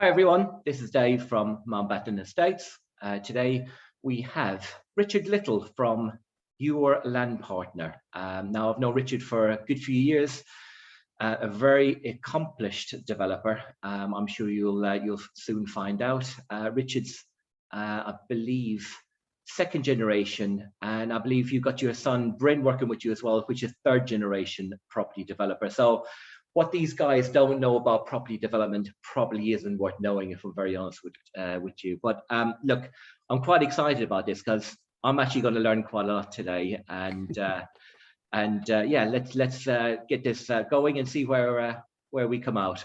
Hi everyone, this is Dave from Mountbatten Estates. Today we have Richard Little from Your Land Partner. Now I've known Richard for a good few years, a very accomplished developer. I'm sure you'll soon find out. Richard's, I believe, second generation, and I believe you've got your son Bryn working with you as well, which is third generation property developer. So what these guys don't know about property development probably isn't worth knowing, if I'm very honest with you. But look, I'm quite excited about this because I'm actually going to learn quite a lot today, and yeah, let's get this going and see where we come out.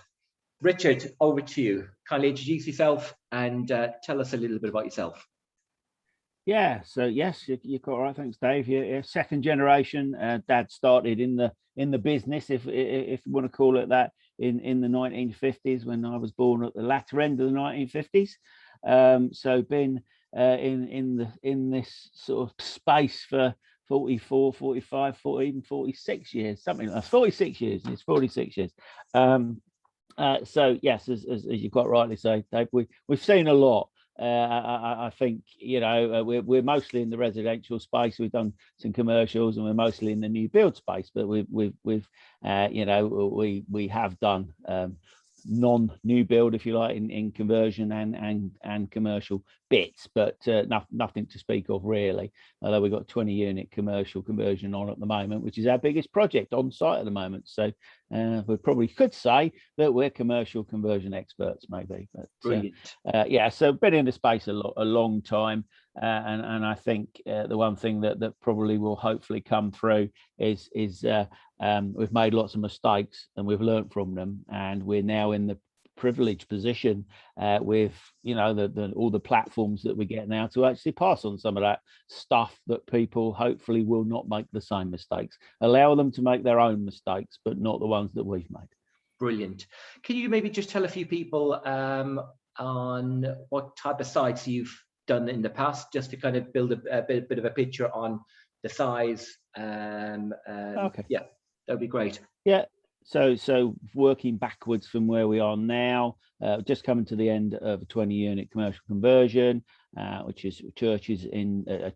Richard, over to you. Kindly introduce yourself and tell us a little bit about yourself. Yeah, so yes, you're quite right. Thanks, Dave. You're second generation. Dad started in the business, if you want to call it that, in the 1950s, when I was born at the latter end of the 1950s. So been in this sort of space for 44, 45, 40, even 46 years, something like 46 years. It's 46 years. So yes, as you quite rightly say, Dave, we've seen a lot. I think, you know, we're mostly in the residential space. We've done some commercials, and we're mostly in the new build space. But we have done non-new build, if you like, in conversion and commercial bits, but nothing to speak of really. Although we've got 20 unit commercial conversion on at the moment, which is our biggest project on site at the moment. So we probably could say that we're commercial conversion experts, maybe. But yeah, so been in the space a long time, and I think the one thing that probably will hopefully come through is we've made lots of mistakes and we've learned from them, and we're now in the privileged position with, you know, all the platforms that we get now to actually pass on some of that stuff, that people hopefully will not make the same mistakes, allow them to make their own mistakes, but not the ones that we've made. Brilliant. Can you maybe just tell a few people on what type of sites you've done in the past, just to kind of build a bit of a picture on the size? Okay. Yeah, that'd be great. Yeah. So working backwards from where we are now, just coming to the end of a 20 unit commercial conversion, which is churches in a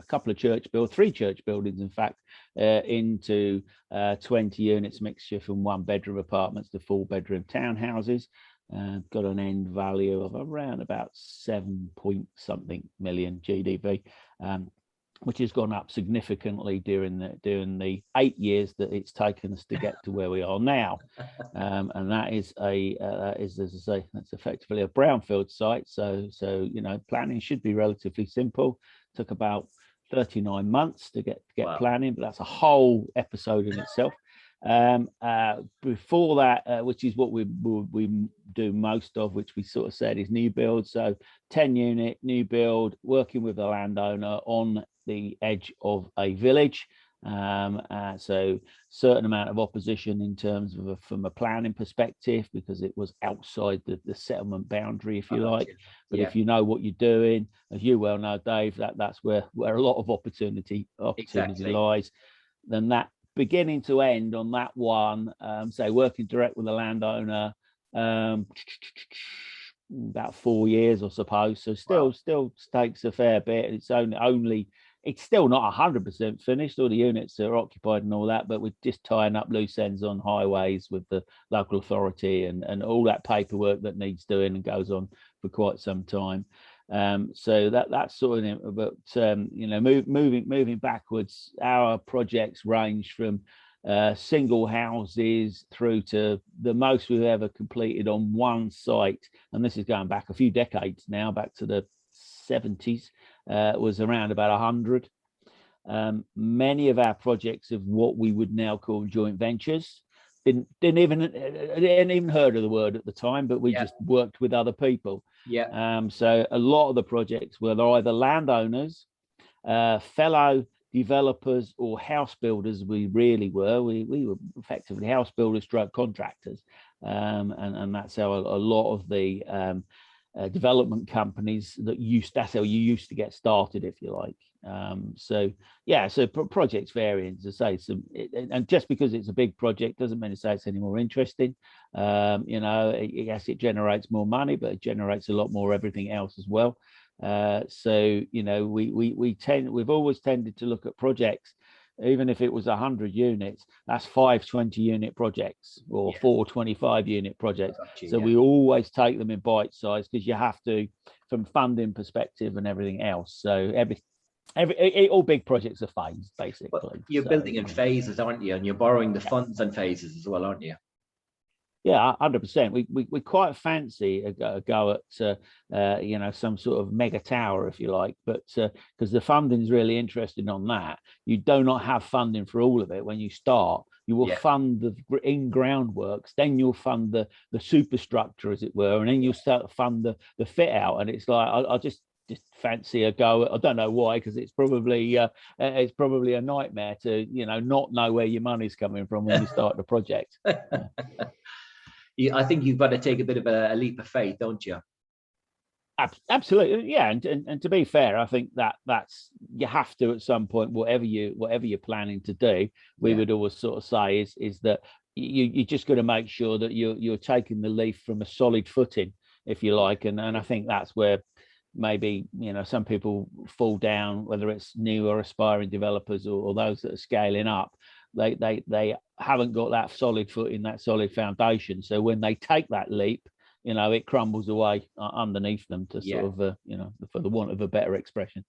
couple of three church buildings, in fact, into 20 units, mixture from 1-bedroom apartments to 4-bedroom townhouses. Got an end value of around about 7-point-something million GDV. Which has gone up significantly during the 8 years that it's taken us to get to where we are now, and that is as I say, that's effectively a brownfield site. So you know, planning should be relatively simple. Took about 39 months to get wow. Planning, but that's a whole episode in itself. Before that, which is what we do most of, which we sort of said is new build. So 10 unit new build, working with the landowner on the edge of a village. So certain amount of opposition in terms of from a planning perspective, because it was outside the settlement boundary, if you like. But if you know what you're doing, as you well know, Dave, that's where a lot of opportunity lies. Then that beginning to end on that one, say working direct with the landowner, about 4 years, I suppose. So still takes a fair bit. It's still not 100% finished. All the units are occupied and all that, but we're just tying up loose ends on highways with the local authority and all that paperwork that needs doing and goes on for quite some time. So that's sort of, but you know, moving backwards, our projects range from single houses through to the most we've ever completed on one site, and this is going back a few decades now, back to the 70s, was around about 100. Many of our projects of what we would now call joint ventures. Didn't even heard of the word at the time, but we just worked with other people. So a lot of the projects were either landowners, fellow developers, or house builders. We really were. We were effectively house builders, stroke contractors, and that's how a lot of the development companies that's how you used to get started, if you like. So yeah, so projects vary, as I say, and just because it's a big project doesn't mean to say it's any more interesting. Yes, it generates more money, but it generates a lot more everything else as well. So we've always tended to look at projects, even if it was 100 units, that's 5 20-unit projects or 4 25-unit projects. So we always take them in bite size, because you have to, from funding perspective and everything else. So all big projects are phased, basically. But you're building in phases, aren't you? And you're borrowing the funds in phases as well, aren't you? Yeah, 100%. We quite fancy a go at some sort of mega tower, if you like, but because the funding is really interesting on that. You do not have funding for all of it when you start. You will fund the in groundworks, then you'll fund the superstructure, as it were, and then you'll start to fund the fit out. And it's like I just fancy a go. I don't know why, because it's probably a nightmare to not know where your money's coming from when you start the project. I think you've got to take a bit of a leap of faith, don't you? Absolutely, yeah. And to be fair, I think that's you have to at some point, whatever you're planning to do. We would always sort of say is that you just got to make sure that you're taking the leaf from a solid footing, if you like. And I think that's where maybe some people fall down, whether it's new or aspiring developers or those that are scaling up. They haven't got that solid footing, that solid foundation. So when they take that leap, it crumbles away underneath them, to sort of for the want of a better expression.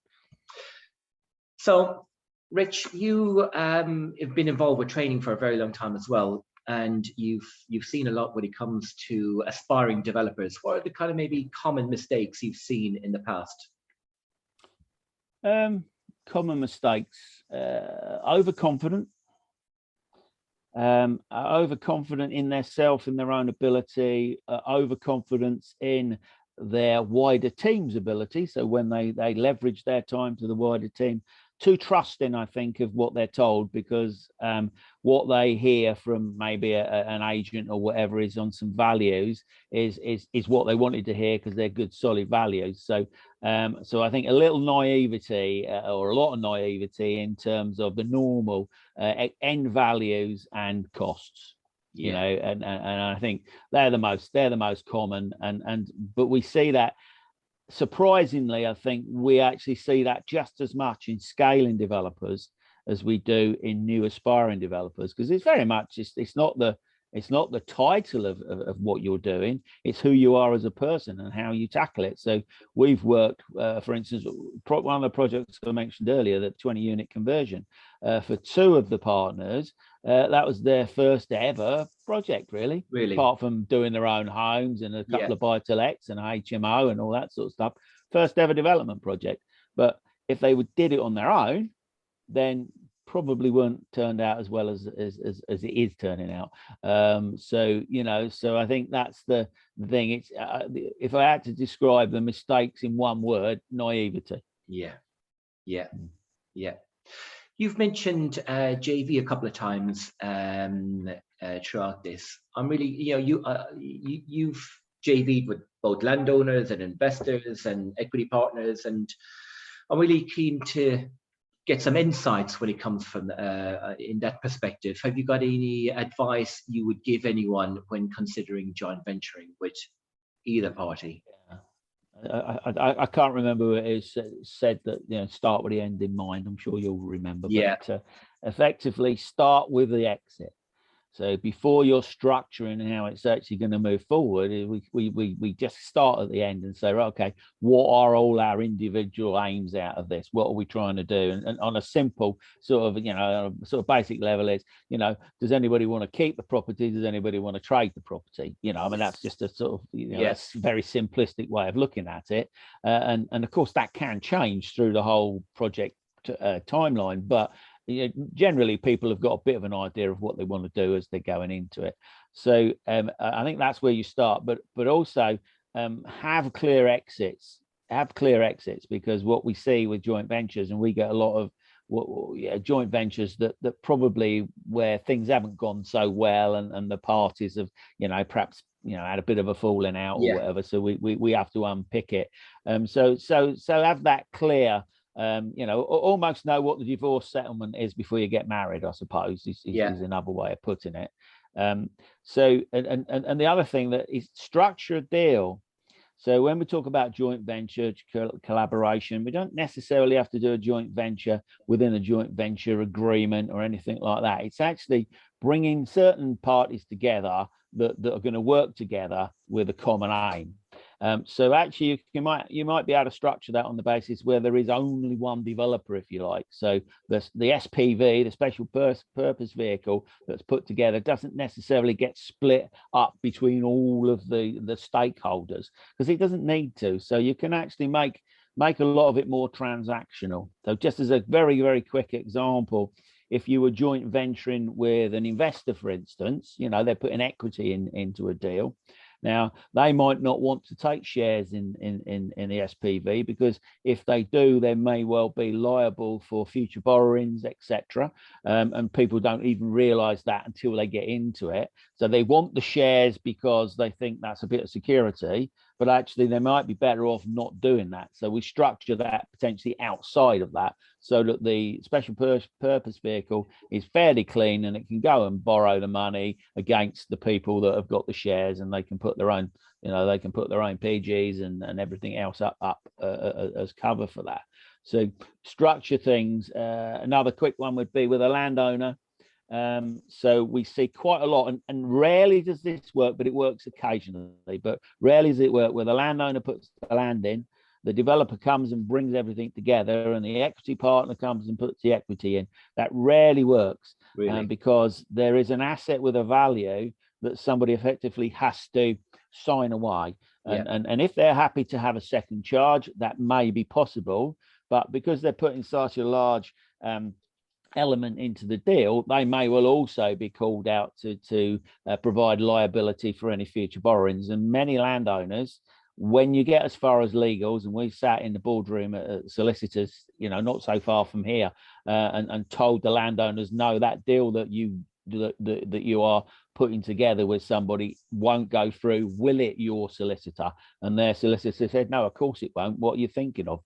So Rich, you have been involved with training for a very long time as well, and you've seen a lot when it comes to aspiring developers. What are the kind of maybe common mistakes you've seen in the past? Common mistakes: overconfident. Overconfident in their self, in their own ability, overconfidence in their wider team's ability. So when they leverage their time to the wider team, too trusting, I think, of what they're told, because what they hear from maybe an agent or whatever is on some values is what they wanted to hear, because they're good, solid values. So I think a little naivety or a lot of naivety in terms of the normal end values and costs. And I think they're the most common, but we see that. Surprisingly, I think we actually see that just as much in scaling developers as we do in new aspiring developers, because it's very much it's not the title of what you're doing, it's who you are as a person and how you tackle it. So we've worked, for instance, one of the projects I mentioned earlier, the 20-unit conversion, for 2 of the partners. That was their first ever project, really, apart from doing their own homes and a couple of buy-to-lets and HMO and all that sort of stuff. First ever development project. But if they did it on their own, then probably weren't turned out as well as it is turning out. So I think that's the thing. It's if I had to describe the mistakes in one word: naivety. Yeah. You've mentioned JV a couple of times throughout this. I'm really, you've JV'd with both landowners and investors and equity partners, and I'm really keen to get some insights when it comes from in that perspective. Have you got any advice you would give anyone when considering joint venturing with either party? I can't remember who it is said that start with the end in mind. I'm sure you'll remember. But effectively start with the exit. So before you're structuring how it's actually going to move forward, we just start at the end and say, right, okay, what are all our individual aims out of this? What are we trying to do? And on a simple sort of basic level is, does anybody want to keep the property? Does anybody want to trade the property? That's just a sort of, that's a very simplistic way of looking at it. And of course that can change through the whole project timeline, but generally people have got a bit of an idea of what they want to do as they're going into it. So I think that's where you start, but also have clear exits, because what we see with joint ventures, and we get a lot of joint ventures that probably where things haven't gone so well, and the parties have perhaps had a bit of a falling out or whatever, so we have to unpick it. So have that clear almost know what the divorce settlement is before you get married, I suppose, is another way of putting it. So the other thing that is structure a deal. So when we talk about joint venture collaboration, we don't necessarily have to do a joint venture within a joint venture agreement or anything like that. It's actually bringing certain parties together that are going to work together with a common aim. So actually, you might be able to structure that on the basis where there is only one developer, if you like. So the SPV, the special purpose vehicle that's put together, doesn't necessarily get split up between all of the stakeholders, because it doesn't need to. So you can actually make a lot of it more transactional. So just as a very, very quick example, if you were joint venturing with an investor, for instance, they're putting equity into a deal. Now, they might not want to take shares in the SPV, because if they do, they may well be liable for future borrowings, etc. And people don't even realize that until they get into it. So they want the shares because they think that's a bit of security, but actually they might be better off not doing that. So we structure that potentially outside of that, so that the special purpose vehicle is fairly clean, and it can go and borrow the money against the people that have got the shares, and they can put their own, they can put their own PGs and everything else up as cover for that. So structure things. Another quick one would be with a landowner. So we see quite a lot, and rarely does this work, but it works occasionally. But rarely does it work where the landowner puts the land in, the developer comes and brings everything together, and the equity partner comes and puts the equity in. That rarely works, really? Because there is an asset with a value that somebody effectively has to sign away. And if they're happy to have a second charge, that may be possible. But because they're putting such a large element into the deal, they may well also be called out to provide liability for any future borrowings. And many landowners, when you get as far as legals, and we sat in the boardroom at solicitors, not so far from here, and told the landowners, no, that deal that you are putting together with somebody won't go through, will it, your solicitor? And their solicitor said, no, of course it won't. What are you thinking of?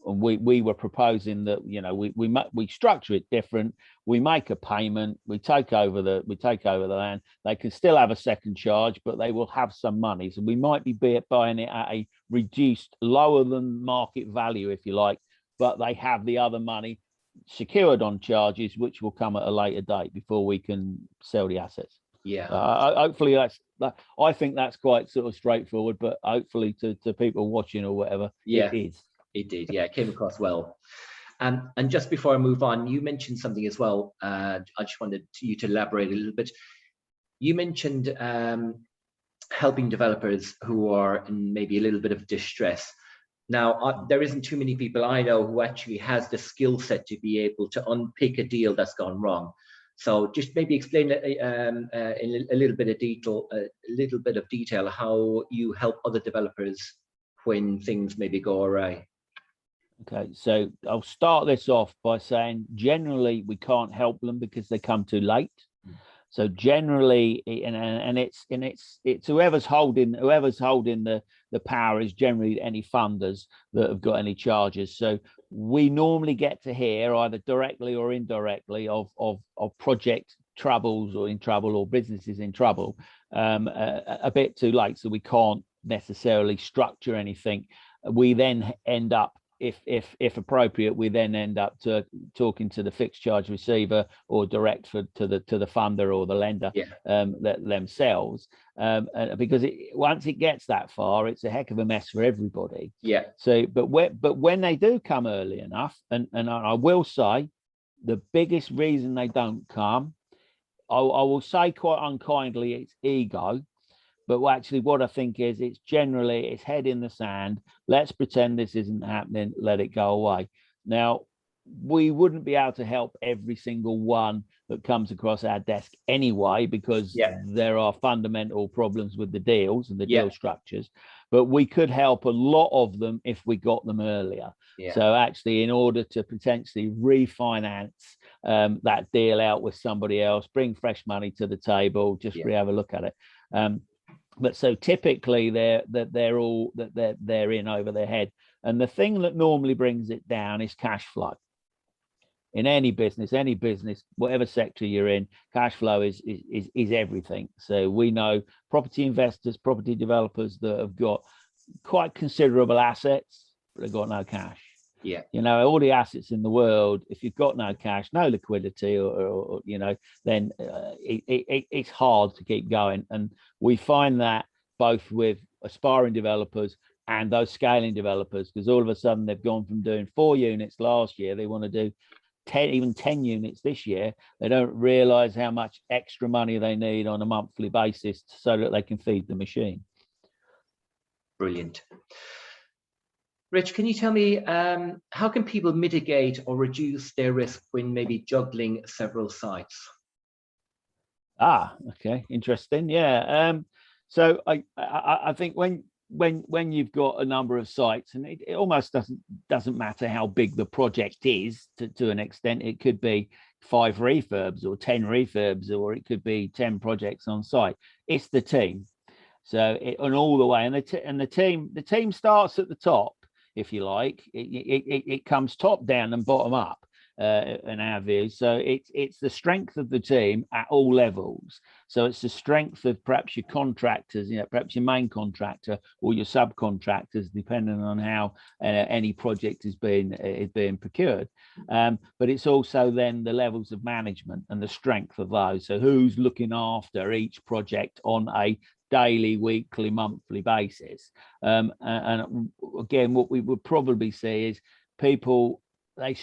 And we were proposing that we structure it different. We make a payment. We take over the land. They can still have a second charge, but they will have some money. So we might be buying it at a reduced, lower than market value, if you like, but they have the other money secured on charges, which will come at a later date before we can sell the assets. Hopefully I think that's quite sort of straightforward, but hopefully to people watching or whatever, it is. It did, it came across well. And just before I move on, you mentioned something as well. I just wanted you to elaborate a little bit. You mentioned helping developers who are in maybe a little bit of distress. Now, there isn't too many people I know who actually has the skill set to be able to unpick a deal that's gone wrong. So just maybe explain in a little bit of detail how you help other developers when things maybe go awry. Okay, so I'll start this off by saying generally we can't help them because they come too late. So generally, and it's whoever's holding the power is generally any funders that have got any charges. So we normally get to hear either directly or indirectly of project troubles or in trouble or businesses in trouble a bit too late. So we can't necessarily structure anything. We then end up, if appropriate, we then end up talking to the fixed charge receiver or direct to the funder or the lender themselves, because once it gets that far, it's a heck of a mess for everybody. So but when they do come early enough, and I will say the biggest reason they don't come, I will say quite unkindly, it's ego. But actually what I think is it's head in the sand. Let's pretend this isn't happening. Let it go away. Now, we wouldn't be able to help every single one that comes across our desk anyway, because there are fundamental problems with the deals and the deal structures. But we could help a lot of them if we got them earlier. So actually, in order to potentially refinance that deal out with somebody else, bring fresh money to the table, just have a look at it. But so typically they're in over their head And the thing that normally brings it down is cash flow. In any business, whatever sector you're in, cash flow is everything. So we know property investors, property developers that have got quite considerable assets, but they've got no cash. Yeah. You know, all the assets in the world, if you've got no cash, no liquidity, or you know, then it's hard to keep going. And we find that both with aspiring developers and those scaling developers, because all of a sudden they've gone from doing 4 units last year, they want to do 10 units this year. They don't realize how much extra money they need on a monthly basis so that they can feed the machine. Brilliant. Rich, can you tell me how can people mitigate or reduce their risk when maybe juggling several sites? Okay, interesting. Yeah. So I think when you've got a number of sites, and it almost doesn't matter how big the project is to an extent. It could be 5 refurbs or 10 refurbs, or it could be 10 projects on site. It's the team. So and all the way, and the team starts at the top, if you like. It comes top down and bottom up. In our view, so it's the strength of the team at all levels. So it's the strength of perhaps your contractors, you know, perhaps your main contractor or your subcontractors, depending on how any project is being procured. But it's also then the levels of management and the strength of those. So who's looking after each project on a daily, weekly, monthly basis. And again, what we would probably see is people, they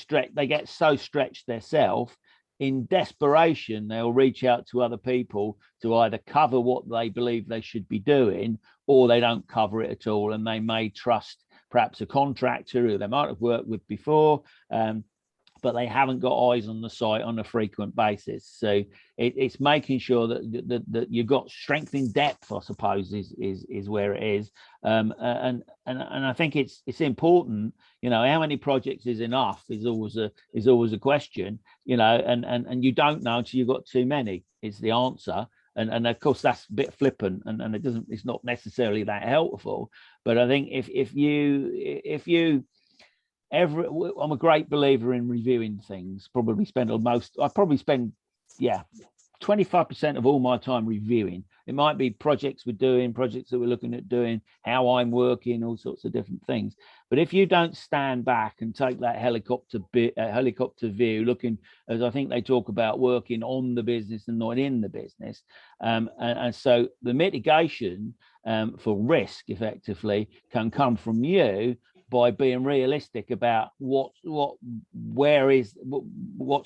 get so stretched themselves, in desperation they'll reach out to other people to either cover what they believe they should be doing, or they don't cover it at all, and they may trust perhaps a contractor who they might have worked with before, but they haven't got eyes on the site on a frequent basis. So it's making sure that you've got strength in depth, I suppose, is where it is. And I think it's important. You know, how many projects is enough is always a question. You know, and you don't know until you've got too many is the answer. And of course that's a bit flippant, and it's not necessarily that helpful. But I think if you I'm a great believer in reviewing things. I probably spend 25% of all my time reviewing. It might be projects we're doing, projects that we're looking at doing, how I'm working, all sorts of different things. But if you don't stand back and take that helicopter view, looking, as I think they talk about, working on the business and not in the business, and so the mitigation for risk effectively can come from you by being realistic about what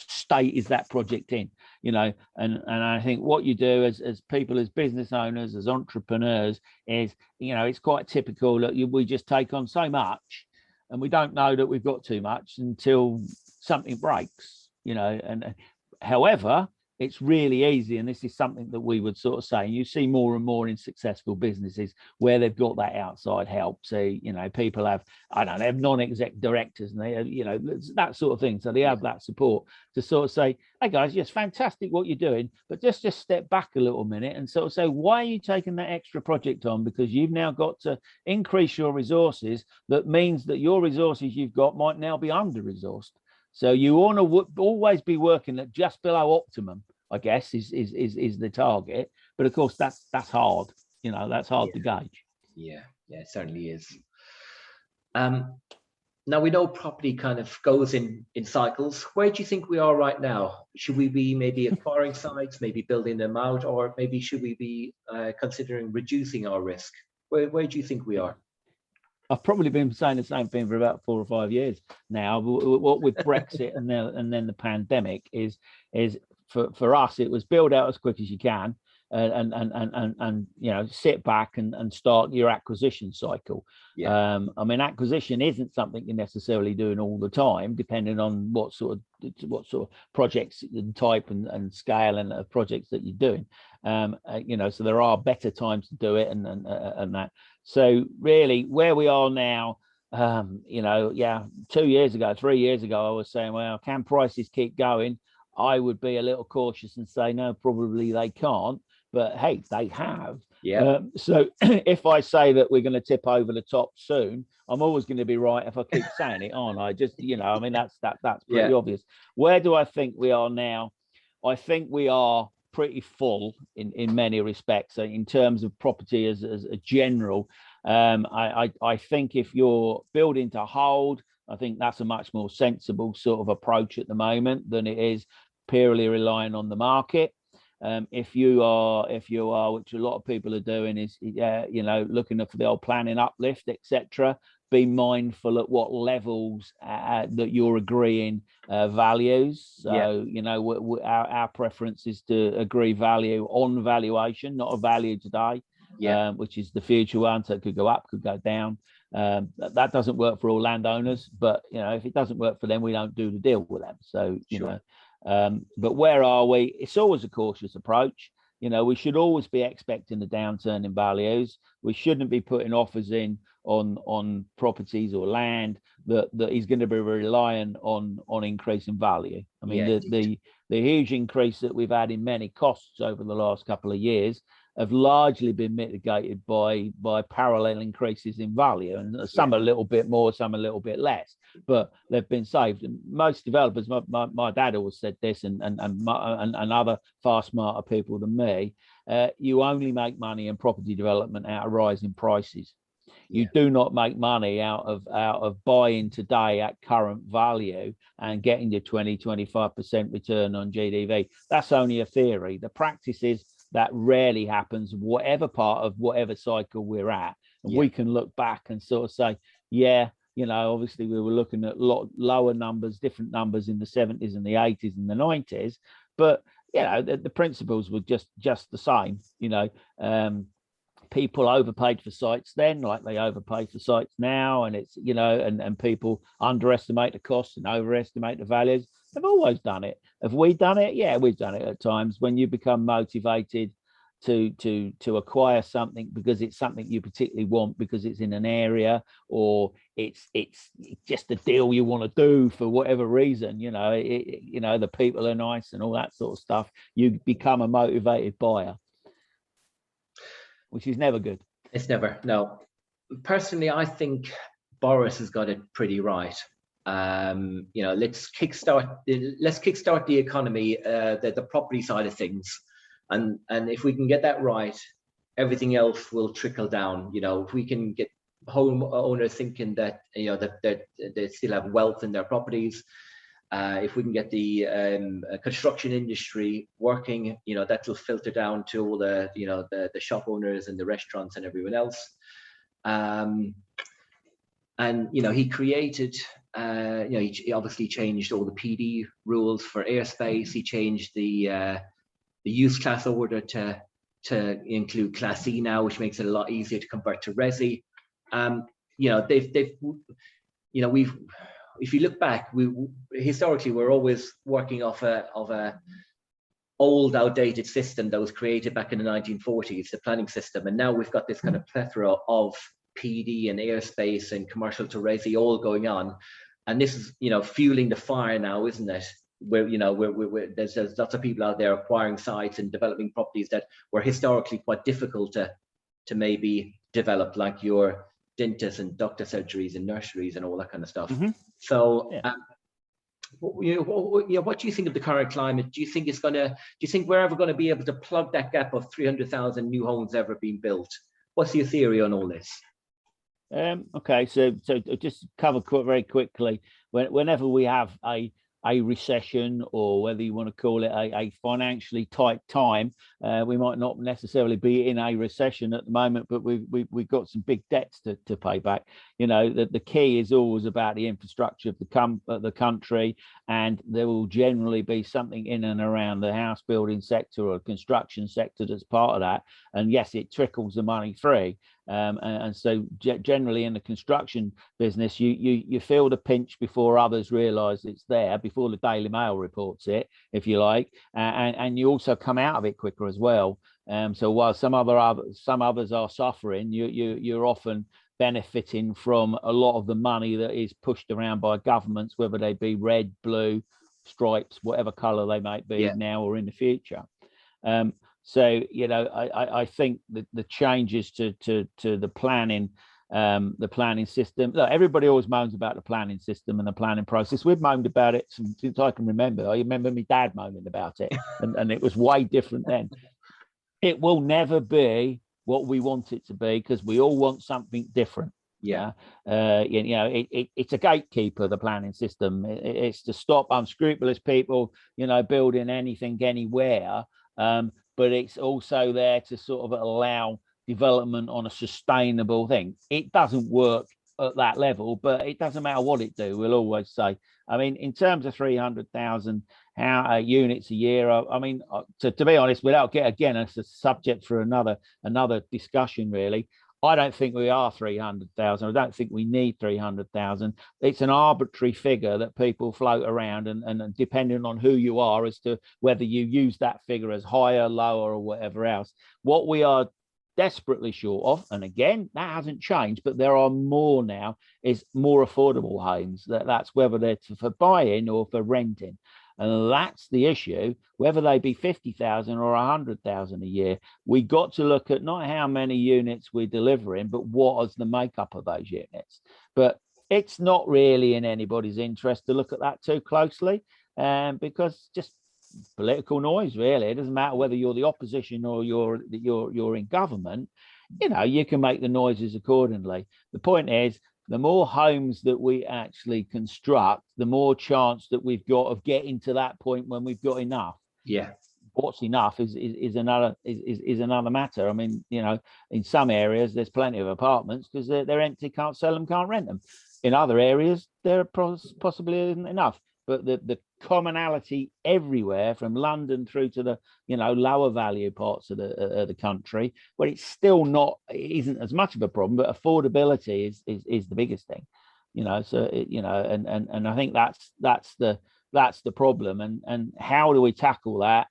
state is that project in, you know. And I think what you do as people, as business owners, as entrepreneurs, is, you know, it's quite typical that we just take on so much and we don't know that we've got too much until something breaks, you know. And however, it's really easy, and this is something that we would sort of say, and you see more and more in successful businesses where they've got that outside help. So, you know, people have, they have non-exec directors, and they have, you know, that sort of thing. So they have that support to sort of say, hey guys, yes, fantastic what you're doing, but just step back a little minute and sort of say, why are you taking that extra project on? Because you've now got to increase your resources. That means that your resources you've got might now be under-resourced. So you want to always be working at just below optimum, I guess, is the target. But of course, that's hard. You know, that's hard to gauge. Yeah, it certainly is. Now we know property kind of goes in cycles. Where do you think we are right now? Should we be maybe acquiring sites, maybe building them out, or maybe should we be considering reducing our risk? Where do you think we are? I've probably been saying the same thing for about 4 or 5 years now. What with Brexit and then the pandemic is for us, it was build out as quick as you can, and you know, sit back and start your acquisition cycle. I mean, acquisition isn't something you're necessarily doing all the time, depending on what sort of projects and type and scale and projects that you're doing. You know, so there are better times to do it and that. So really, where we are now, you know, 2 years ago, 3 years ago, I was saying, well, can prices keep going? I would be a little cautious and say, no, probably they can't. But hey, they have. Yeah. So if I say that we're going to tip over the top soon, I'm always going to be right if I keep saying it, aren't I? Just, I mean, that's pretty Yeah. obvious. Where do I think we are now? I think we are pretty full in many respects. So in terms of property as a general, I think if you're building to hold, I think that's a much more sensible sort of approach at the moment than it is purely relying on the market. If you are, which a lot of people are doing, is looking for the old planning uplift, etc. Be mindful at what levels that you're agreeing values. So our preference is to agree value on valuation, not a value today, which is the future one. So it could go up, could go down. That doesn't work for all landowners, but if it doesn't work for them, we don't do the deal with them. So but where are we? It's always a cautious approach. We should always be expecting the downturn in values. We shouldn't be putting offers in on properties or land that is going to be relying on increasing value. I mean, the huge increase that we've had in many costs over the last couple of years have largely been mitigated by parallel increases in value, and some a little bit more, some a little bit less, but they've been saved. And most developers, my dad always said this, and other far smarter people than me, you only make money in property development out of rising prices. You do not make money out of buying today at current value and getting your 20-25% return on GDV. That's only a theory. The practice is that rarely happens, whatever part of whatever cycle we're at. And we can look back and sort of say, obviously we were looking at lower numbers, different numbers in the 70s and the 80s and the 90s, but the principles were just the same. People overpaid for sites then, like they overpay for sites now, and it's and people underestimate the costs and overestimate the values. They've always done it. Have we done it? Yeah, we've done it at times. When you become motivated to acquire something because it's something you particularly want, because it's in an area, or it's just a deal you want to do for whatever reason, the people are nice and all that sort of stuff, you become a motivated buyer, which is never good. It's never. No. Personally, I think Boris has got it pretty right. Let's kickstart the economy, the property side of things, and if we can get that right, everything else will trickle down. If we can get homeowners thinking that that they still have wealth in their properties, if we can get the construction industry working, that will filter down to all the the shop owners and the restaurants and everyone else. And he created, he obviously changed all the PD rules for airspace. He changed the use class order to include Class E now, which makes it a lot easier to convert to Resi. If you look back, historically we're always working off a old, outdated system that was created back in the 1940s, the planning system, and now we've got this kind of plethora of PD and airspace and commercial to Resi all going on, and this is fueling the fire now, isn't it? Where there's lots of people out there acquiring sites and developing properties that were historically quite difficult to maybe develop, like your dentists and doctor surgeries and nurseries and all that kind of stuff. So what do you think of the current climate? Do you think we're ever going to be able to plug that gap of 300,000 new homes ever being built? What's your theory on all this? Okay, so just cover very quickly. Whenever we have a recession, or whether you want to call it a financially tight time, we might not necessarily be in a recession at the moment, but we've got some big debts to pay back. The key is always about the infrastructure of the country, and there will generally be something in and around the house building sector or construction sector that's part of that. And yes, it trickles the money through. And so generally in the construction business, you feel the pinch before others realize it's there, before the Daily Mail reports it, if you like, and you also come out of it quicker as well. So while some others are suffering, you're often benefiting from a lot of the money that is pushed around by governments, whether they be red, blue, stripes, whatever color they might be now or in the future. So, I think that the changes to the planning system. Look, everybody always moans about the planning system and the planning process. We've moaned about it since I can remember. I remember my dad moaning about it, and it was way different then. It will never be what we want it to be because we all want something different. Yeah. It's a gatekeeper, the planning system. It's to stop unscrupulous people, building anything anywhere. But it's also there to sort of allow development on a sustainable thing. It doesn't work at that level, but it doesn't matter what it do. We'll always say, I mean, in terms of 300,000 units a year, I mean, to be honest, without again, it's a subject for another discussion, really. I don't think we are 300,000. I don't think we need 300,000. It's an arbitrary figure that people float around, and depending on who you are as to whether you use that figure as higher, lower, or whatever else. What we are desperately short of, and again, that hasn't changed, but there are more now, is more affordable homes. That's whether they're for buying or for renting. And that's the issue, whether they be 50,000 or 100,000 a year. We got to look at not how many units we're delivering, but what is the makeup of those units. But it's not really in anybody's interest to look at that too closely, because just political noise, really. It doesn't matter whether you're the opposition or you're in government. You can make the noises accordingly. The point is, the more homes that we actually construct, the more chance that we've got of getting to that point when we've got enough. Yeah. What's enough is another matter. I mean, in some areas there's plenty of apartments because they're empty, can't sell them, can't rent them. In other areas there possibly isn't enough. But the commonality everywhere, from London through to the lower value parts of the country, where it isn't as much of a problem, but affordability is the biggest thing. So and I think that's the problem. And how do we tackle that?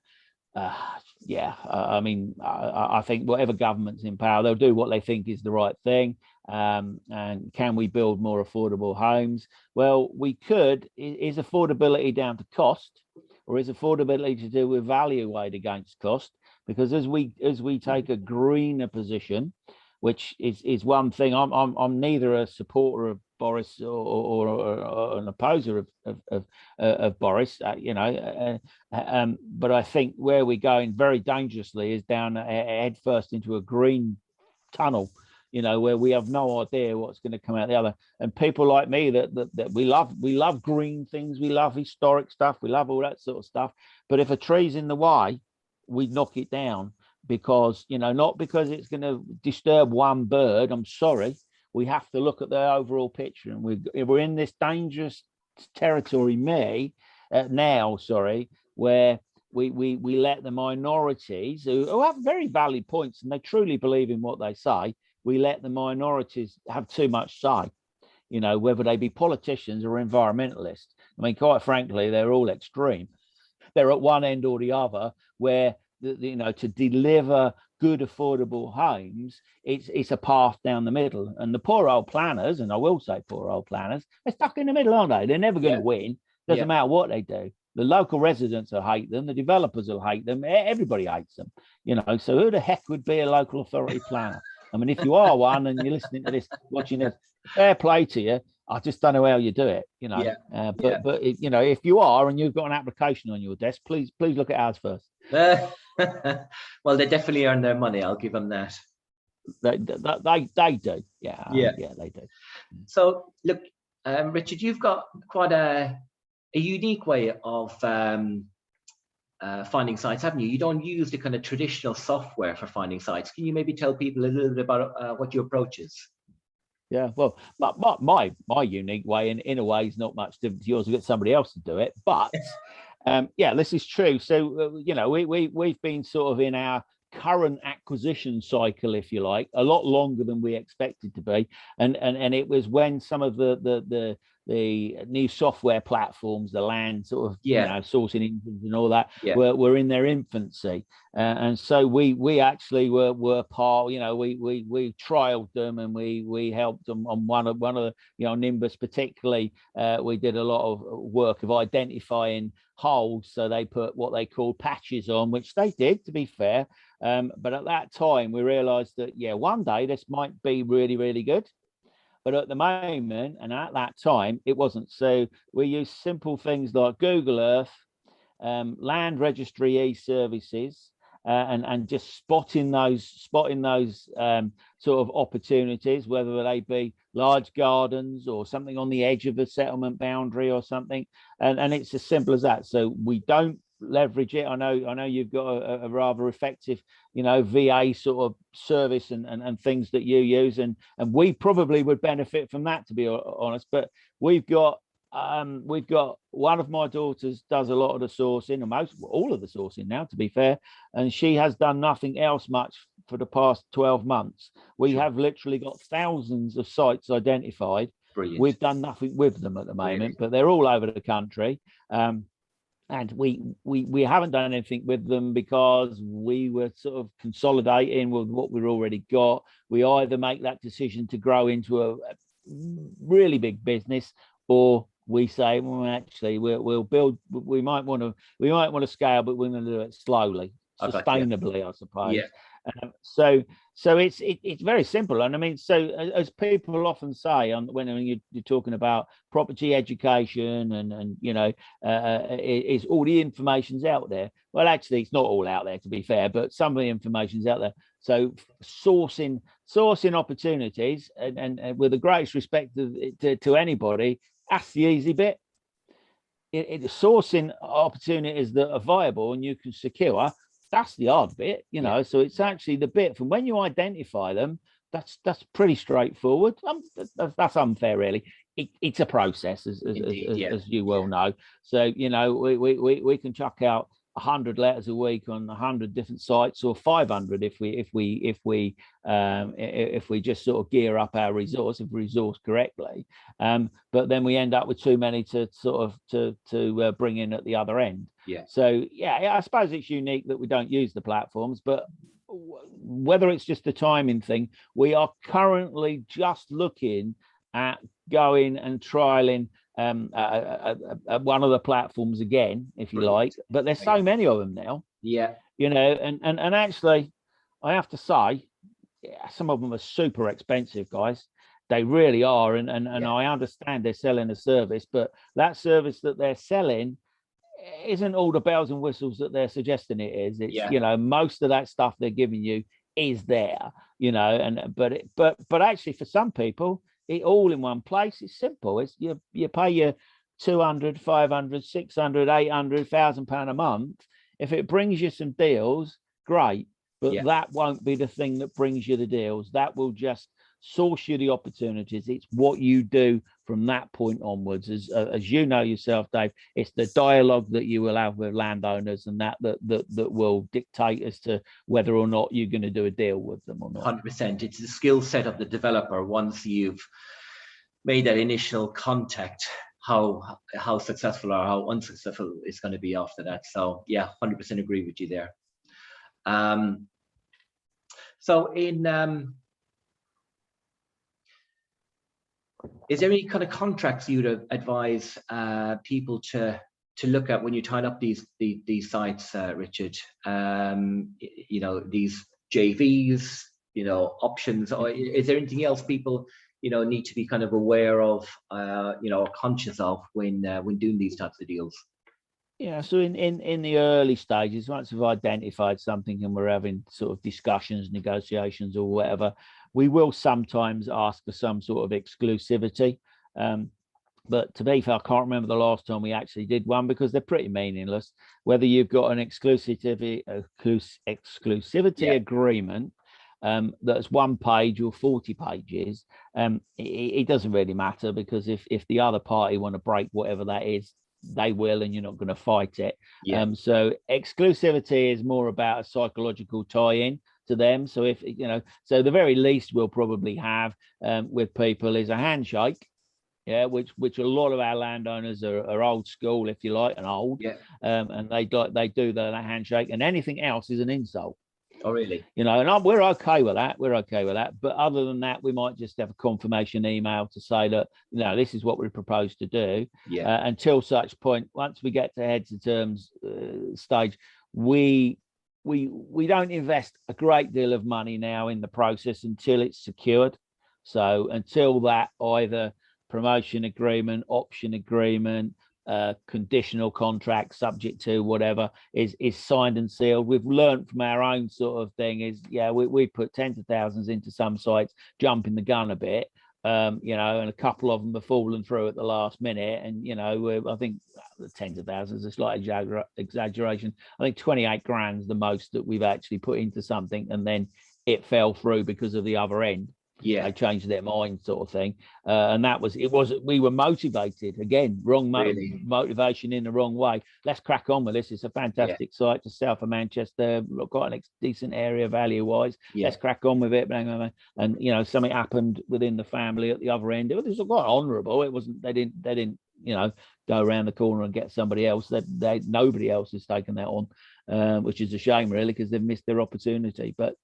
I mean, I think whatever government's in power, they'll do what they think is the right thing. And can we build more affordable homes? Well, we could. Is affordability down to cost, or is affordability to do with value weighed against cost? Because as we take a greener position, which is one thing, I'm neither a supporter of Boris or an opposer of Boris, but I think where we're going very dangerously is down head first into a green tunnel, where we have no idea what's going to come out the other. And people like me that we love green things, we love historic stuff, we love all that sort of stuff. But if a tree's in the way, we knock it down because, not because it's going to disturb one bird. I'm sorry. We have to look at the overall picture, and we're in this dangerous territory now, where we let the minorities who have very valid points and they truly believe in what they say, we let the minorities have too much say, whether they be politicians or environmentalists. I mean, quite frankly, they're all extreme. They're at one end or the other, where to deliver good affordable homes, it's a path down the middle. And the poor old planners, and I will say poor old planners, they're stuck in the middle, aren't they? They're never going to win. Doesn't matter what they do. The local residents will hate them, the developers will hate them, everybody hates them. So who the heck would be a local authority planner? I mean, if you are one and you're listening to this, watching this, fair play to you. I just don't know how you do it, But if you are and you've got an application on your desk, please look at ours first. Well, they definitely earn their money. I'll give them that. They do. Yeah, they do. So look, Richard, you've got quite a unique way of finding sites, haven't you? You don't use the kind of traditional software for finding sites. Can you maybe tell people a little bit about what your approach is? Yeah, well, my unique way, in a way, is not much different to yours. We've got somebody else to do it, but this is true. So we've been sort of in our current acquisition cycle, if you like, a lot longer than we expected to be, and it was when some of the the new software platforms, the land sort of sourcing engines and all that were in their infancy, and so we actually were part. We trialed them, and we helped them on one of the Nimbus particularly. We did a lot of work of identifying holes, so they put what they call patches on, which they did, to be fair. But at that time, we realised that one day this might be really, really good. But at the moment, and at that time, it wasn't. So we use simple things like Google Earth, land registry e-services, and just spotting those sort of opportunities, whether they be large gardens or something on the edge of a settlement boundary or something. And it's as simple as that. So we don't leverage it. I know you've got a rather effective VA sort of service and things that you use, and we probably would benefit from that, to be honest. But we've got one of my daughters does a lot of the sourcing, and all of the sourcing now, to be fair, and she has done nothing else much for the past 12 months. We have literally got thousands of sites identified. Brilliant. We've done nothing with them at the moment, but they're all over the country. And we haven't done anything with them because we were sort of consolidating with what we've already got. We either make that decision to grow into a really big business, or we say, well, actually, we'll build. We might want to scale, but we're going to do it slowly, sustainably, I suppose. Yeah. So it's very simple, and I mean, so as people often say, when you're talking about property education, and is all the information's out there. Well, actually, it's not all out there, to be fair, but some of the information's out there. So sourcing opportunities, and with the greatest respect to anybody, that's the easy bit. Sourcing opportunities that are viable and you can secure. That's the hard bit, so it's actually the bit from when you identify them. That's pretty straightforward. That's unfair, really. It's a process, as you well know. So we can chuck out 100 letters a week on 100 different sites, or 500 if we just sort of gear up our resource, if we resource correctly. But then we end up with too many to sort of to bring in at the other end. Yeah. So I suppose it's unique that we don't use the platforms, but whether it's just a timing thing, we are currently just looking at going and trialing one of the platforms again, if you like. But there's so many of them now. Yeah. And actually, I have to say, some of them are super expensive, guys. They really are. And I understand they're selling a service, but that service that they're selling isn't all the bells and whistles that they're suggesting it is. It's most of that stuff they're giving you is there, but actually for some people, it all in one place. It's simple. It's you pay your 200, 500, 600, 800, £1,000 a month. If it brings you some deals, great. But that won't be the thing that brings you the deals. That will just source you the opportunities. It's what you do from that point onwards. As you know yourself, Dave, it's the dialogue that you will have with landowners, and that will dictate as to whether or not you're going to do a deal with them or not. 100%. It's the skill set of the developer once you've made that initial contact, how successful or how unsuccessful it's going to be after that. So 100% agree with you there. So is there any kind of contracts you'd advise people to look at when you tie up these sites, Richard? These JVs, options, or is there anything else people need to be kind of aware of, or conscious of when doing these types of deals? Yeah, so in the early stages, once we've identified something and we're having sort of discussions, negotiations, or whatever, we will sometimes ask for some sort of exclusivity. But to be fair, I can't remember the last time we actually did one, because they're pretty meaningless. Whether you've got an exclusivity agreement that's 1 page or 40 pages, it doesn't really matter, because if the other party want to break whatever that is, they will, and you're not going to fight it. So exclusivity is more about a psychological tie-in to them. So so the very least we'll probably have with people is a handshake, Yeah, which a lot of our landowners are old school, if you like, and old. Yeah. And they do that handshake, and anything else is an insult. Oh, really? You know, and we're okay with that. We're okay with that. But other than that, we might just have a confirmation email to say that, you know, this is what we propose to do. Yeah. Until such point, once we get to heads of terms stage, we don't invest a great deal of money now in the process until it's secured. So until that either promotion agreement, option agreement, conditional contract subject to whatever is signed and sealed. We've learned from our own sort of thing is, yeah, we put tens of thousands into some sites, jumping the gun a bit, you know, and a couple of them have fallen through at the last minute. And, you know, I think the tens of thousands is a slight exaggeration. I think 28 grand is the most that we've actually put into something, and then it fell through because of the other end. Yeah. They changed their mind, sort of thing. And that was we were motivated again, Really? motivation in the wrong way. Let's crack on with this. It's a fantastic site just south of Manchester, got a decent area value wise. Yeah. Let's crack on with it. And you know, something happened within the family at the other end. It was quite honourable. It wasn't, they didn't, you know, go around the corner and get somebody else. Nobody else has taken that on, which is a shame really, because they've missed their opportunity. But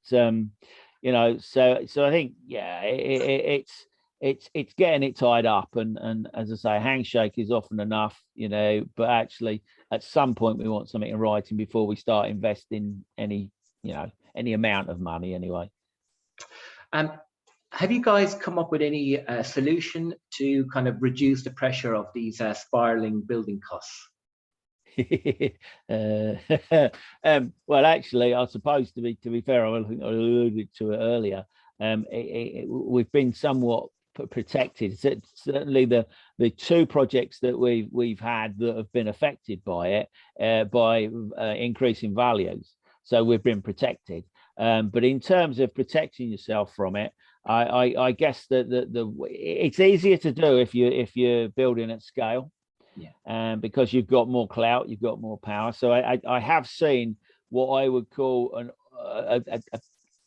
you know, so I think, yeah, it's getting it tied up, and as I say, a handshake is often enough, you know. But actually, at some point, we want something in writing before we start investing any amount of money, anyway. Have you guys come up with any solution to kind of reduce the pressure of these spiraling building costs? Well, actually, I suppose to be fair, I think I alluded to it earlier. We've been somewhat protected. Certainly, the two projects that we've had that have been affected by it, by increasing values, so we've been protected. But in terms of protecting yourself from it, I guess that it's easier to do if you're building at scale. Yeah. Because you've got more clout, you've got more power. So I have seen what I would call an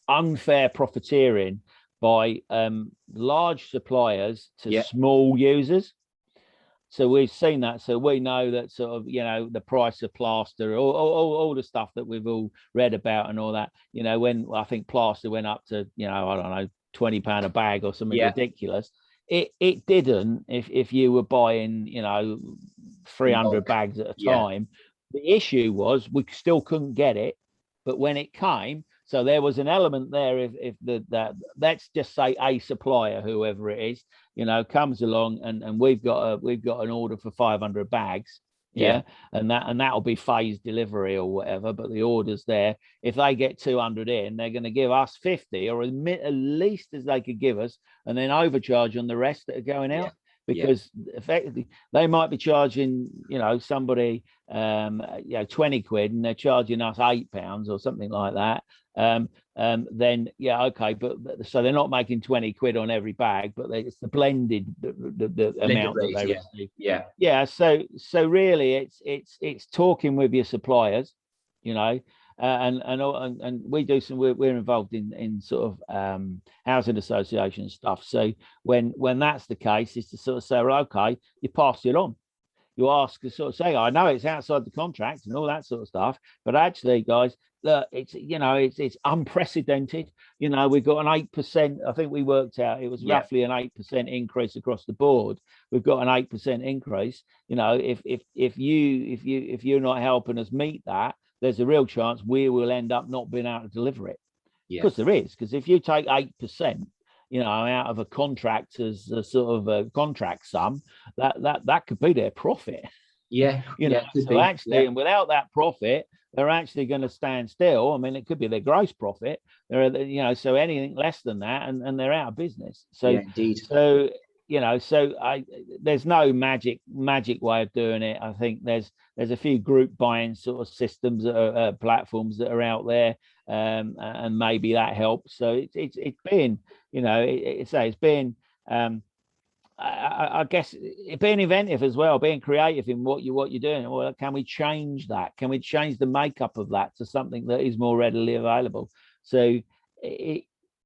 unfair profiteering by large suppliers to small users. So we've seen that. So we know that sort of, you know, the price of plaster, all the stuff that we've all read about and all that, you know, when I think plaster went up to, you know, I don't know, £20 a bag or something ridiculous. It didn't if you were buying, you know, 300 bags at a time. The issue was we still couldn't get it, but when it came, so there was an element there. If that let's just say a supplier, whoever it is, you know, comes along and we've got an order for 500 bags. Yeah. And that'll be phased delivery or whatever, but the order's there. If they get 200 in, they're going to give us 50, or at least as they could give us, and then overcharge on the rest that are going out. Because effectively they might be charging, you know, somebody 20 quid, and they're charging us £8 or something like that. Then okay, but so they're not making 20 quid on every bag, but it's the blended the amount that they receive. So really it's talking with your suppliers, you know. And we do some. We're involved in sort of housing association stuff. So when that's the case, is to sort of say, well, okay, you pass it on. You ask to sort of say, I know it's outside the contract and all that sort of stuff, but actually, guys, look, it's unprecedented. You know, we've got an 8%. I think we worked out it was roughly an 8% increase across the board. We've got an 8% increase. You know, if you're not helping us meet that, there's a real chance we will end up not being able to deliver it. Because there is. Because if you take 8%, you know, out of a contract as a sort of a contract sum, that could be their profit. You know, so actually, and without that profit, they're actually going to stand still. I mean, it could be their gross profit. You know, so anything less than that, and they're out of business. So, indeed. So, you know, there's no magic way of doing it. I think there's a few group buying sort of systems, platforms that are out there, and maybe that helps. So it's been, you know, it's been, I guess, being inventive as well, being creative in what you're doing. Well, can we change that? Can we change the makeup of that to something that is more readily available? So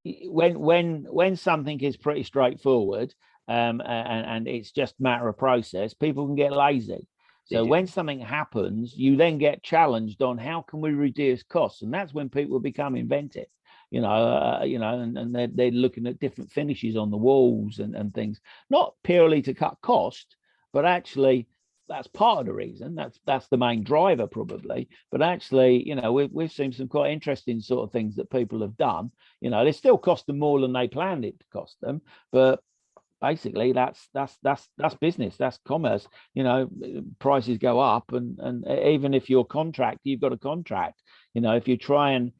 when something is pretty straightforward, and it's just a matter of process, people can get lazy. So when something happens, you then get challenged on how can we reduce costs, and that's when people become inventive. And they're looking at different finishes on the walls and things, not purely to cut cost, but actually that's part of the reason. That's the main driver probably. But actually, we've seen some quite interesting sort of things that people have done. They still cost them more than they planned it to cost them, but basically that's business, that's commerce. Prices go up, and even if you're contract, you've got a contract. If you try and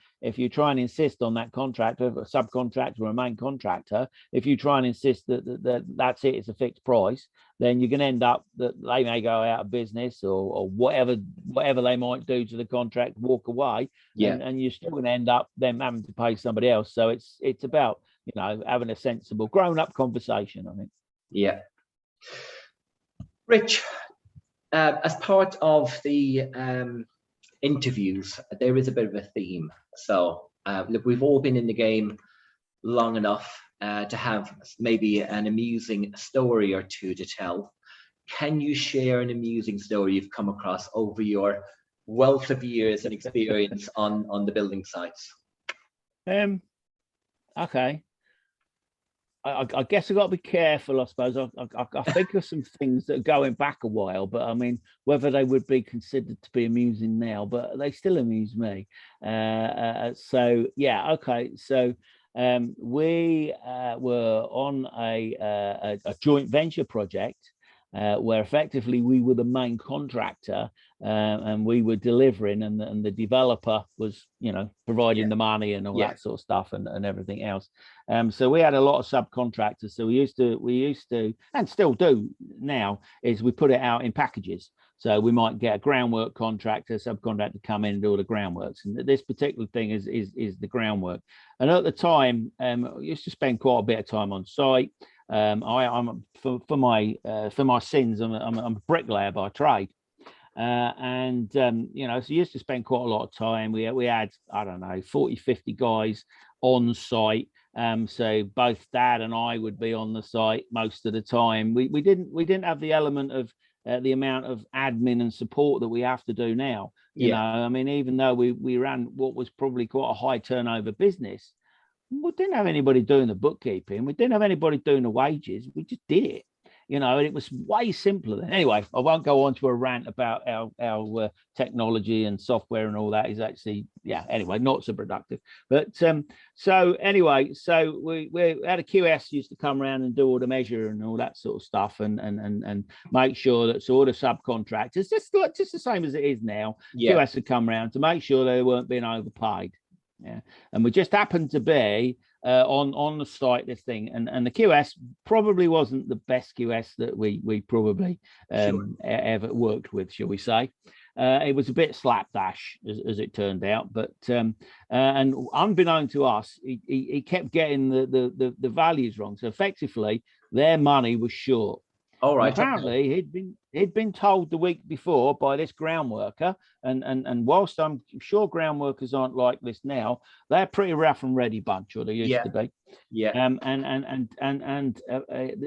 insist on that contractor, a subcontractor or a main contractor, if you try and insist that that's it, it's a fixed price, then you're going to end up that they may go out of business or whatever they might do to the contract, walk away, and you're still going to end up them having to pay somebody else. So it's about having a sensible grown-up conversation, I think. Yeah. Rich, as part of the interviews, there is a bit of a theme. So look, we've all been in the game long enough to have maybe an amusing story or two to tell. Can you share an amusing story you've come across over your wealth of years and experience on the building sites? Okay. I guess I've got to be careful, I suppose. I think of some things that are going back a while, but I mean, whether they would be considered to be amusing now, but they still amuse me. So, yeah, okay. So we were on a joint venture project where effectively we were the main contractor, and we were delivering, and the developer was, providing the money and all that sort of stuff and everything else. So we had a lot of subcontractors. So we used to, and still do now, is we put it out in packages. So we might get a groundwork contractor, subcontractor come in and do all the groundworks. And this particular thing is the groundwork. And at the time, I used to spend quite a bit of time on site. I'm for my sins, I'm a bricklayer by trade. So you used to spend quite a lot of time. We had, I don't know, 40, 50 guys on site. So both Dad and I would be on the site most of the time. We didn't have the element of the amount of admin and support that we have to do now. I mean, even though we ran what was probably quite a high turnover business, we didn't have anybody doing the bookkeeping. We didn't have anybody doing the wages. We just did it. And it was way simpler. Anyway, I won't go on to a rant about our technology and software and all that is actually, anyway, not so productive. But so anyway, so we had a QS used to come around and do all the measure and all that sort of stuff and make sure that all the subcontractors, just the same as it is now, QS would come around to make sure they weren't being overpaid. Yeah, and we just happened to be on the site, this thing, and the QS probably wasn't the best QS that we probably ever worked with, shall we say. It was a bit slapdash as it turned out, but and unbeknown to us, he kept getting the values wrong. So effectively, their money was short. All right. And apparently, he'd been told the week before by this ground worker, and whilst I'm sure ground workers aren't like this now, they're a pretty rough and ready bunch, or they used to be. Yeah. And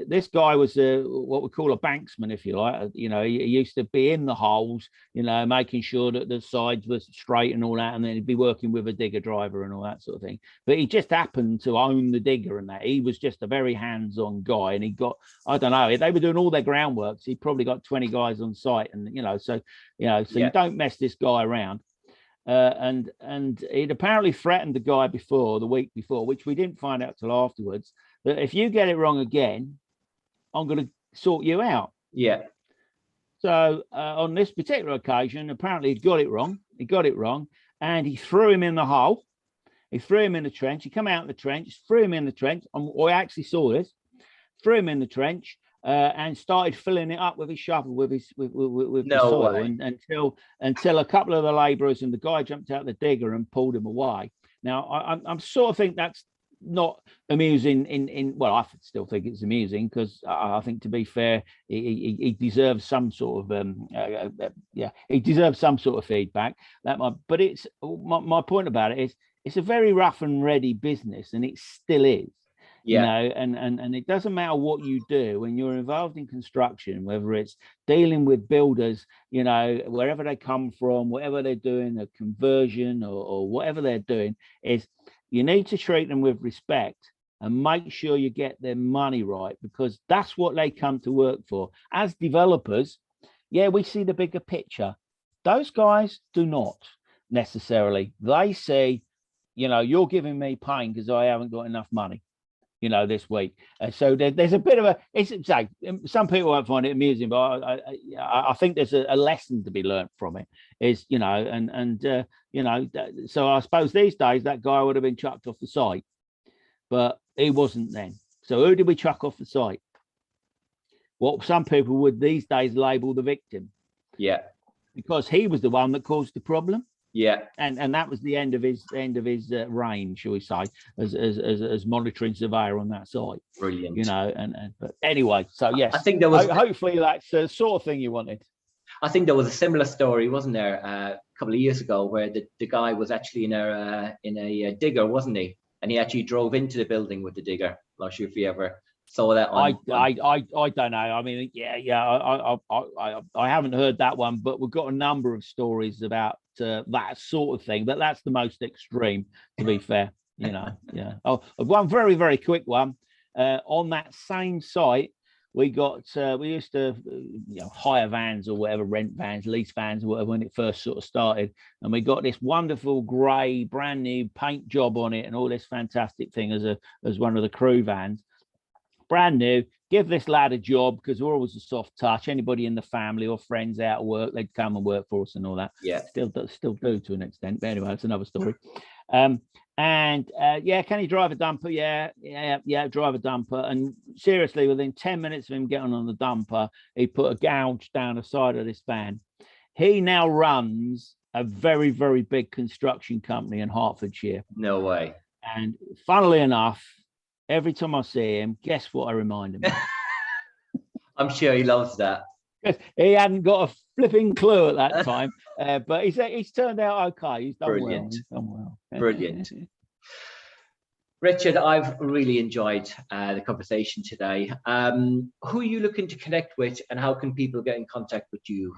this guy was what we call a banksman, if you like. He used to be in the holes, making sure that the sides were straight and all that, and then he'd be working with a digger driver and all that sort of thing. But he just happened to own the digger and that. He was just a very hands-on guy, and he got, I don't know, they were doing all their groundworks. He probably got 20 guys on site, and so you don't mess this guy around. And he'd apparently threatened the guy the week before, which we didn't find out till afterwards, that if you get it wrong again, I'm going to sort you out. Yeah. So on this particular occasion, apparently he got it wrong, and he threw him in the hole. He threw him in the trench. He come out in the trench, threw him in the trench. I actually saw this. Threw him in the trench. And started filling it up with his shovel, with the soil, until a couple of the labourers and the guy jumped out the digger and pulled him away. Now, I'm sort of think that's not amusing. Well, I still think it's amusing because I think, to be fair, he deserves some sort of he deserves some sort of feedback. But it's my point about it is it's a very rough and ready business, and it still is. You Yeah. know, and it doesn't matter what you do when you're involved in construction, whether it's dealing with builders, you know, wherever they come from, whatever they're doing, a conversion or whatever they're doing, is you need to treat them with respect and make sure you get their money right, because that's what they come to work for. As developers, yeah, we see the bigger picture. Those guys do not necessarily. They say, you know, you're giving me pain because I haven't got enough money, you know, this week. So there's a bit of a, it's like, some people won't find it amusing, but I think there's a lesson to be learned from it, is, you know, and you know, so I suppose these days that guy would have been chucked off the site, but he wasn't then. So who did we chuck off the site? What some people would these days label the victim. Yeah. Because he was the one that caused the problem. Yeah. And that was the end of his reign, shall we say, as monitoring surveyor on that site. Brilliant. You know, but anyway, so yes, I think there was hopefully that's the sort of thing you wanted. I think there was a similar story, wasn't there, a couple of years ago, where the guy was actually in a digger, wasn't he? And he actually drove into the building with the digger. I'm not sure if you ever saw that on. I don't know. I mean, I haven't heard that one, but we've got a number of stories about that sort of thing. But that's the most extreme, to be fair. You know, yeah. Oh, one very, very quick one. On that same site, we used to hire vans or whatever, rent vans, lease vans or whatever, when it first sort of started, and we got this wonderful grey brand new paint job on it and all this fantastic thing as one of the crew vans, brand new. Give this lad a job, because we're always a soft touch. Anybody in the family or friends out of work, they'd come and work for us and all that. Yeah, still do to an extent, but anyway, that's another story. Yeah, can he drive a dumper? Yeah, drive a dumper. And seriously, within 10 minutes of him getting on the dumper, he put a gouge down the side of this van. He now runs a very, very big construction company in Hertfordshire. No way. And funnily enough, every time I see him, guess what I remind him of? I'm sure he loves that. He hadn't got a flipping clue at that time, but he's turned out okay. He's done Brilliant. well. He's done well. Brilliant. Richard, I've really enjoyed the conversation today. Who are you looking to connect with, and how can people get in contact with you?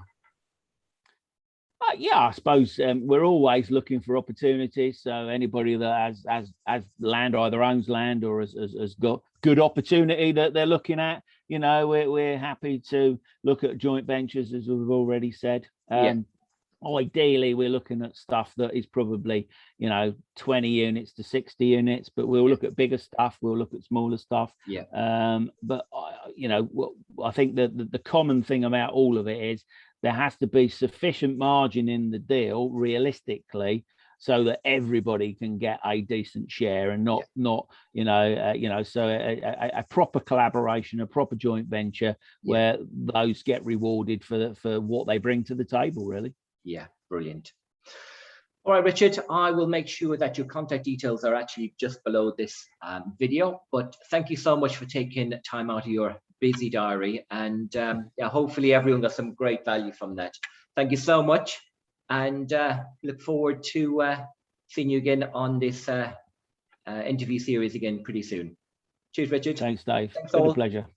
Yeah, I suppose we're always looking for opportunities. So anybody that has land, either owns land or has got good opportunity that they're looking at, you know, we're happy to look at joint ventures, as we've already said. Ideally, we're looking at stuff that is probably, 20 units to 60 units, but we'll look at bigger stuff. We'll look at smaller stuff. Yeah. But I think that the common thing about all of it is there has to be sufficient margin in the deal, realistically, so that everybody can get a decent share, and not so a proper collaboration, a proper joint venture where those get rewarded for what they bring to the table, really. Yeah, brilliant. All right, Richard, I will make sure that your contact details are actually just below this video, but thank you so much for taking time out of your busy diary, and hopefully everyone got some great value from that. Thank you so much, and look forward to seeing you again on this interview series again pretty soon. Cheers, Richard. Thanks, Dave. Thanks all. All. A pleasure.